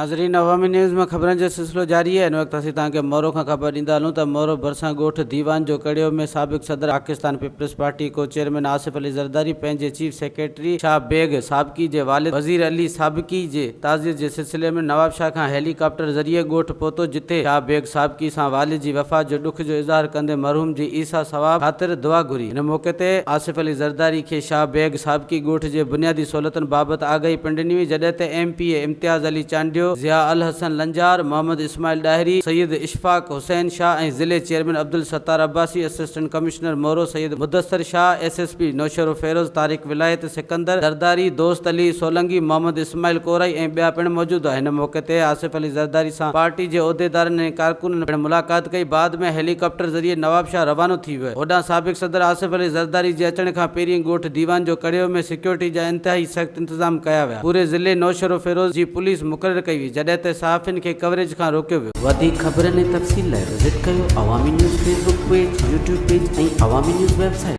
नाज़रीन, अवामी न्यूज़ में खबरनि जो सिलसिलो जारी है। इन वक़्तु असीं तव्हांखे मोरो खां ख़बर ॾींदा हलूं त मोरो भरिसां ॻोठ दीवान जो कड़ियो में साबिक़ सदर पाकिस्तान पीपल्स पार्टी को चेयरमैन आसिफ अली ज़रदारी पंहिंजे चीफ सेक्रेटरी शाह बेग साबकी जे वालिद वज़ीर अली साबकी जे ताज़ियत जे सिलसिले में नवाब शाह खां हेलीकॉप्टर ज़रिए ॻोठ पहुतो, जिथे शाह बेग साबकी सां वालिद जी वफ़ात जो ॾुख जो इज़हार कंदे मरहूम जी ईसा सवाब ख़ातिर दुआ घुरी। इन मौक़े ते आसिफ अली ज़रदारी खे शाह बेग साबकी ॻोठ जे बुनियादी सहूलियतुनि बाबति आगाही पिंडनी हुई, जॾहिं त MP इम्तियाज़ अली चांडियो, ज़िया अल हसन लंजार, मोहम्मद इस्माइल डाहिरी, सैयद इशफाक हुसैन शाह ऐं ज़िले chairman Abdul Sattar Abbasi, assistant commissioner मोरो सैयद मुदस्सर शाह, SSP नौशरो फेरोज़, तारिक विलायत सिकंदर ज़रदारी, दोस्त अली सोलंगी, मोहम्मद इस्माइल कोराई ऐं ॿिया पिणु मौजूदु हुआ। हिन मौक़े ते आसिफ अली ज़रदारी सां पार्टी जे उहिदेदारनि ऐं कारकुननि पिणु मुलाक़ात कई। बाद में हेलीकॉप्टर ज़रिए नवाब शाह रवानो थी वियो। होॾां साबिक़ सदर आसिफ अली ज़रदारी जे अचण खां पहिरीं ॻोठ दीवान जो कड़ियो में सिक्योरिटी जा इंतिहाई सख़्त इंतज़ाम कया विया। पूरे ज़िले नौशरो फेरोज़ जी पुलिस मुक़ररु कई हुई, जॾहिं त सहाफ़ियुनि खे कवरेज खां रोकियो वियो। वधीक ख़बरनि ऐं तफ़सील लाइ विज़िट कयो अवामी news Facebook page, YouTube page ऐं अवामी न्यूज़ वेबसाइट।